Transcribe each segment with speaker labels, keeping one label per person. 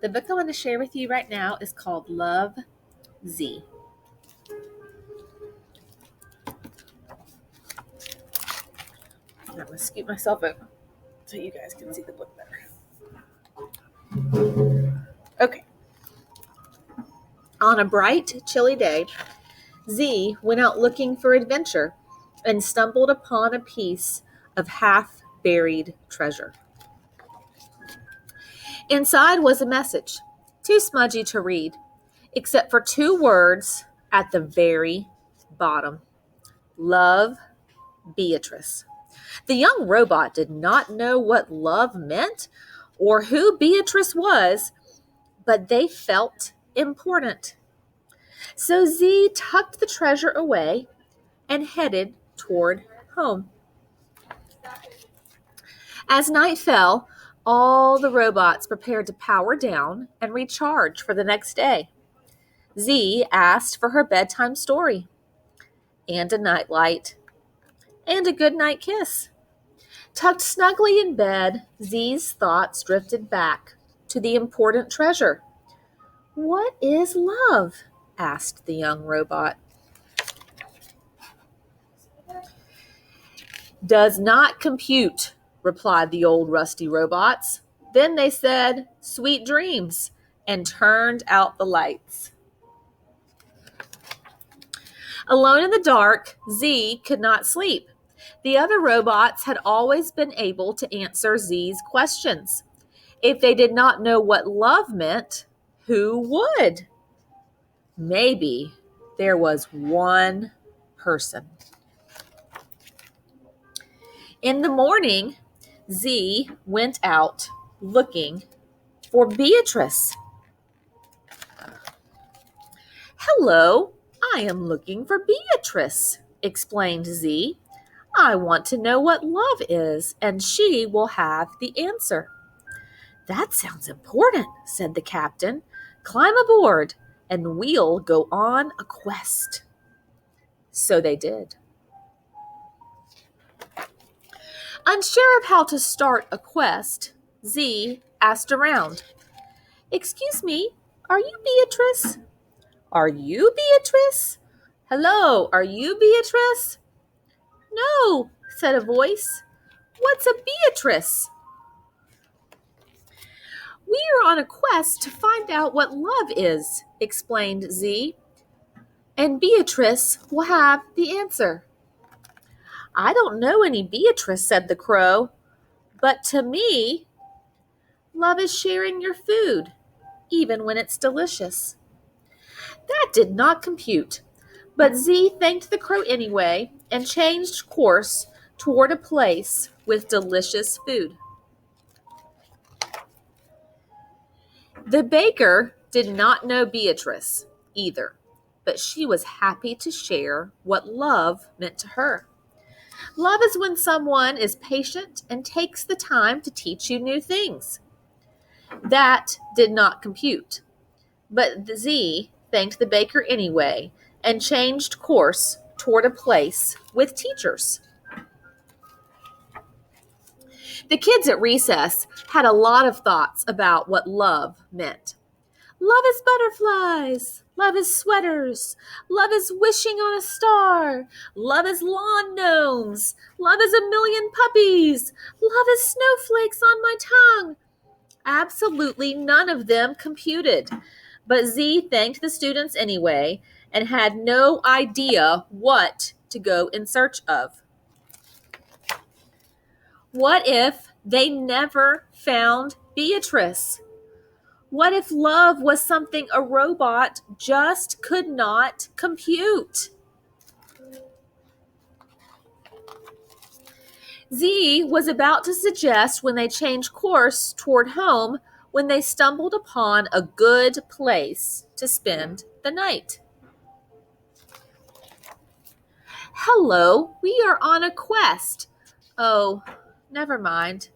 Speaker 1: The book I want to share with you right now is called Love, Z. I'm going to scoot myself over so you guys can see the book better. Okay. On a bright, chilly day, Z went out looking for adventure and stumbled upon a piece of half-buried treasure. Inside was a message, too smudgy to read, except for 2 words at the very bottom. Love, Beatrice. The young robot did not know what love meant or who Beatrice was, but they felt important. So Z tucked the treasure away and headed toward home. As night fell, all the robots prepared to power down and recharge for the next day. Z asked for her bedtime story, and a nightlight, and a goodnight kiss. Tucked snugly in bed, Z's thoughts drifted back to the important treasure. "What is love?" asked the young robot. "Does not compute," replied the old rusty robots. Then they said, "Sweet dreams," and turned out the lights. Alone in the dark, Z could not sleep. The other robots had always been able to answer Z's questions. If they did not know what love meant, who would? Maybe there was one person. In the morning, Z went out looking for Beatrice. "Hello, I am looking for Beatrice," explained Z. "I want to know what love is, and she will have the answer." "That sounds important," said the captain. "Climb aboard, and we'll go on a quest." So they did. Unsure of how to start a quest, Z asked around. "Excuse me, are you Beatrice?" "Are you Beatrice?" "Hello, are you Beatrice?" "No," said a voice. "What's a Beatrice?" "We are on a quest to find out what love is," explained Z, "and Beatrice will have the answer." "I don't know any Beatrice," said the crow, "but to me, love is sharing your food, even when it's delicious." That did not compute, but Z thanked the crow anyway and changed course toward a place with delicious food. The baker did not know Beatrice either, but she was happy to share what love meant to her. Love is when someone is patient and takes the time to teach you new things. That did not compute, but Z thanked the baker anyway and changed course toward a place with teachers. The kids at recess had a lot of thoughts about what love meant. Love is butterflies. Love is sweaters. Love is wishing on a star. Love is lawn gnomes. Love is a million puppies. Love is snowflakes on my tongue. Absolutely none of them computed. But Z thanked the students anyway and had no idea what to go in search of. What if they never found Beatrice? What if love was something a robot just could not compute? Z was about to suggest when they changed course toward home when they stumbled upon a good place to spend the night. "Hello, we are on a quest." "Oh, never mind."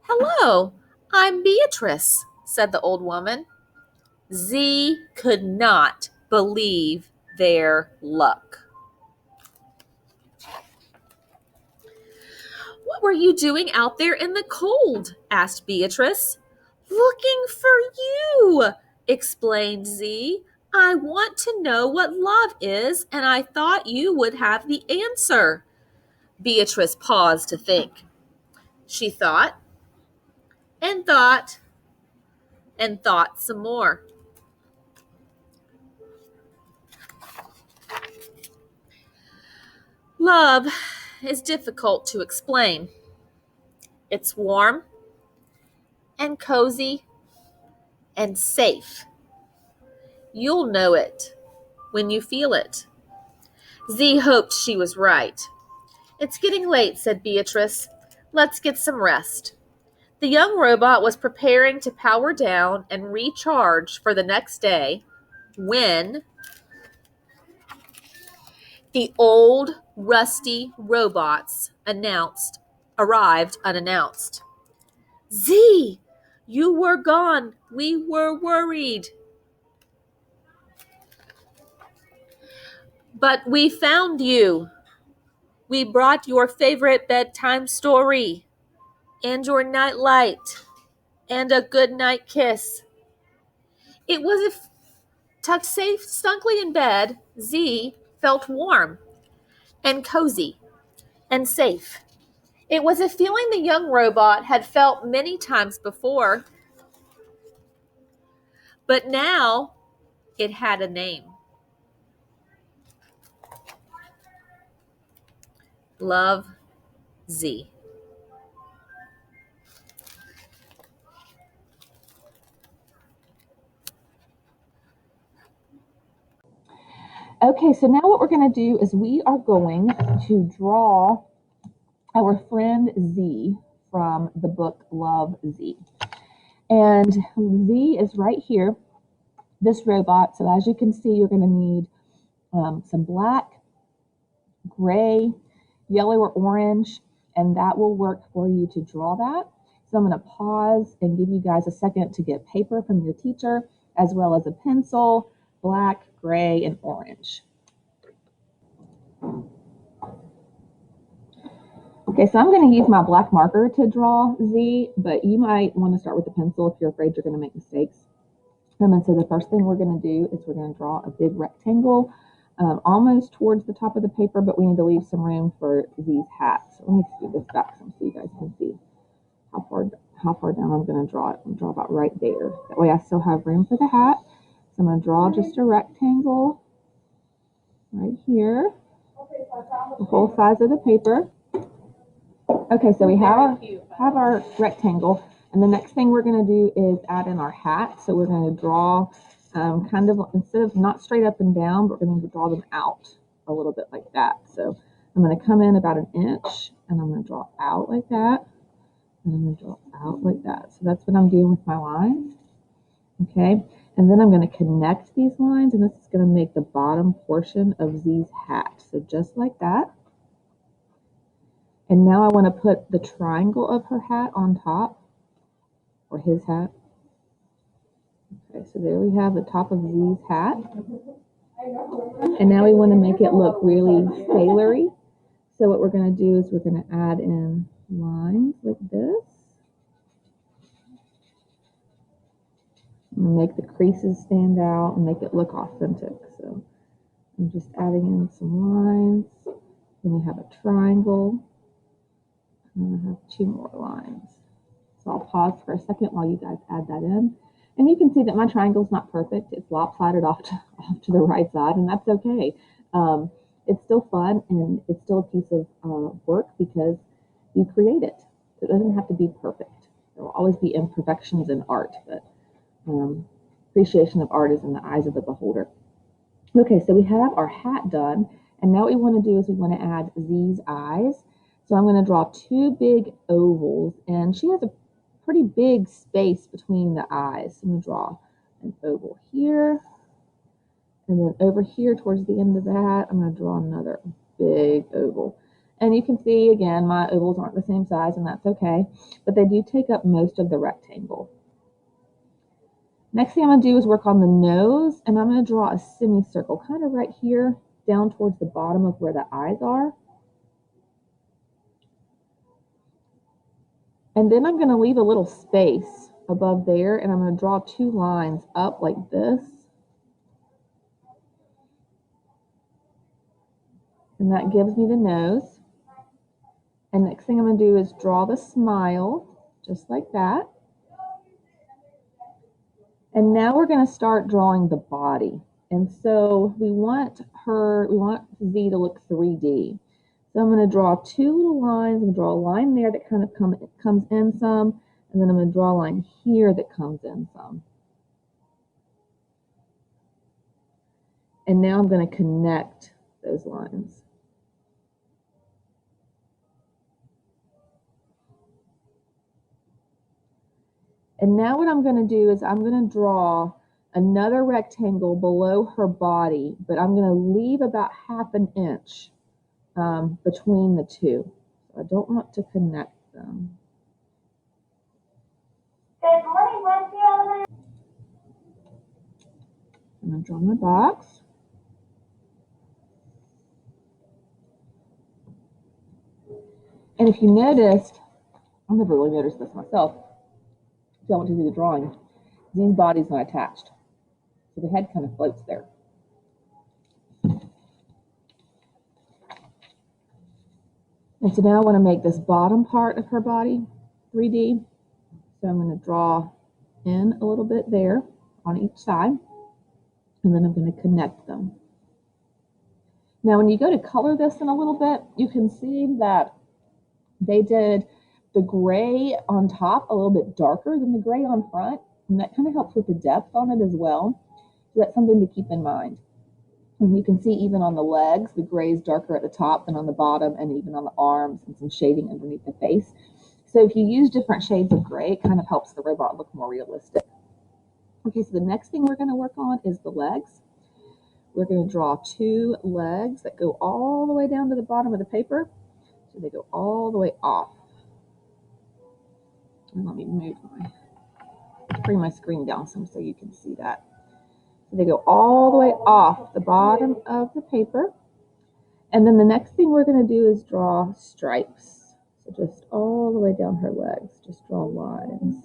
Speaker 1: "Hello, I'm Beatrice," said the old woman. Z could not believe their luck. "What were you doing out there in the cold?" asked Beatrice. Looking for you, explained Z. I want to know what love is, and I thought you would have the answer. Beatrice paused to think. She thought and thought and thought some more. Love is difficult to explain. It's warm and cozy and safe. You'll know it when you feel it. Z hoped she was right. It's getting late, said Beatrice. Let's get some rest. The young robot was preparing to power down and recharge for the next day when the old, rusty robots arrived unannounced. Z, you were gone. We were worried. But we found you. We brought your favorite bedtime story and your night light and a good night kiss. It was tucked safe, snugly in bed. Z felt warm and cozy and safe. It was a feeling the young robot had felt many times before, but now it had a name. Love, Z.
Speaker 2: Okay, so now what we're going to do is we are going to draw our friend Z from the book Love, Z. And Z is right here, this robot. So as you can see, you're going to need some black, gray, yellow, or orange, and that will work for you to draw that. So I'm going to pause and give you guys a second to get paper from your teacher, as well as a pencil, black, gray, and orange. Okay, so I'm going to use my black marker to draw Z, but you might want to start with the pencil if you're afraid you're going to make mistakes. And so the first thing we're going to do is we're going to draw a big rectangle almost towards the top of the paper, but we need to leave some room for Z's hat. So let me scoot this back so you guys can see how far down I'm going to draw it. I'm going to draw about right there. That way I still have room for the hat. So I'm going to draw just a rectangle right here, the whole size of the paper. Okay, so we have our rectangle, and the next thing we're going to do is add in our hat. So we're going to draw kind of, instead of not straight up and down, but we're going to draw them out a little bit like that. So I'm going to come in about 1 inch, and I'm going to draw out like that, and I'm going to draw out like that. So that's what I'm doing with my lines. Okay, and then I'm going to connect these lines, and this is going to make the bottom portion of Z's hat. So just like that. And now I want to put the triangle of her hat on top, or his hat. Okay, so there we have the top of Z's hat. And now we want to make it look really sailory. So what we're going to do is we're going to add in lines like this. And make the creases stand out and make it look authentic. So I'm just adding in some lines. Then we have a triangle. And I have 2 more lines. So I'll pause for a second while you guys add that in. And you can see that my triangle is not perfect. It's lopsided off to the right side, and that's okay. It's still fun, and it's still a piece of work because you create it. It doesn't have to be perfect. There will always be imperfections in art, but appreciation of art is in the eyes of the beholder. Okay, so we have our hat done, and now what we want to do is we want to add Z's eyes. So I'm going to draw 2 big ovals, and she has a pretty big space between the eyes. So I'm going to draw an oval here, and then over here towards the end of that, I'm going to draw another big oval. And you can see, again, my ovals aren't the same size, and that's okay, but they do take up most of the rectangle. Next thing I'm going to do is work on the nose, and I'm going to draw a semicircle, kind of right here, down towards the bottom of where the eyes are. And then I'm going to leave a little space above there, and I'm going to draw 2 lines up like this. And that gives me the nose. And next thing I'm going to do is draw the smile, just like that. And now we're going to start drawing the body. And so we want Z to look 3D. So I'm going to draw 2 little lines. I'm going to draw a line there that kind of comes in some, and then I'm going to draw a line here that comes in some. And now I'm going to connect those lines. And now what I'm going to do is I'm going to draw another rectangle below her body, but I'm going to leave about 1/2 inch between the two. So I don't want to connect them.
Speaker 3: Good morning, Wednesday.
Speaker 2: I'm going to draw my box. And if you noticed, I never really noticed this myself, so I went to do the drawing. Z's body's not attached, so the head kind of floats there. And so now I want to make this bottom part of her body 3D. So I'm going to draw in a little bit there on each side, and then I'm going to connect them. Now when you go to color this in a little bit, you can see that they did the gray on top a little bit darker than the gray on front, and that kind of helps with the depth on it as well. So that's something to keep in mind. And you can see even on the legs, the gray is darker at the top than on the bottom, and even on the arms and some shading underneath the face. So if you use different shades of gray, it kind of helps the robot look more realistic. Okay, so the next thing we're going to work on is the legs. We're going to draw 2 legs that go all the way down to the bottom of the paper. So they go all the way off. And let me bring my screen down some so you can see that. So they go all the way off the bottom of the paper. And then the next thing we're going to do is draw stripes. So just all the way down her legs, just draw lines.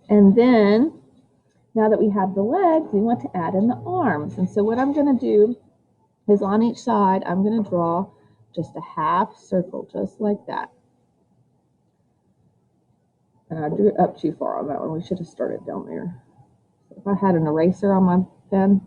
Speaker 2: And then, now that we have the legs, we want to add in the arms. And so what I'm going to do is on each side, I'm going to draw just a half circle, just like that. And I drew it up too far on that one. We should have started down there. So if I had an eraser on my pen,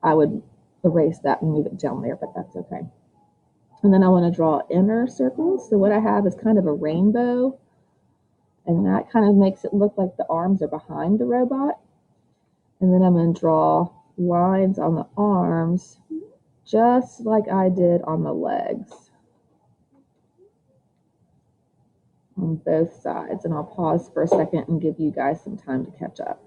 Speaker 2: I would erase that and move it down there, but that's okay. And then I want to draw inner circles. So what I have is kind of a rainbow, and that kind of makes it look like the arms are behind the robot. And then I'm going to draw lines on the arms, just like I did on the legs, on both sides. And I'll pause for a second and give you guys some time to catch up.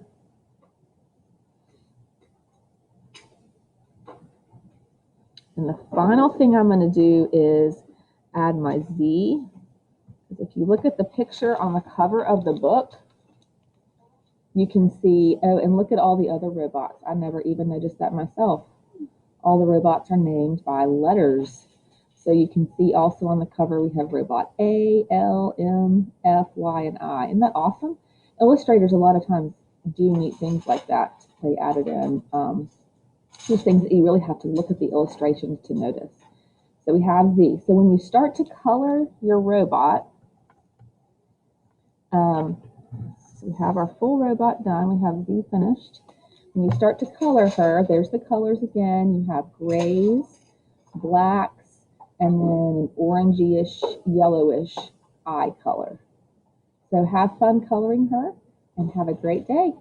Speaker 2: And the final thing I'm going to do is add my Z. If you look at the picture on the cover of the book, you can see, oh, and look at all the other robots. I never even noticed that myself. All the robots are named by letters. So you can see also on the cover we have robot A, L, M, F, Y, and I. Isn't that awesome? Illustrators a lot of times do neat things like that. They added in just things that you really have to look at the illustrations to notice. So we have Z. So when you start to color your robot, so we have our full robot done. We have Z finished. When you start to color her, there's the colors again. You have grays, blacks, and then an orangey-ish, yellowish eye color. So have fun coloring her and have a great day.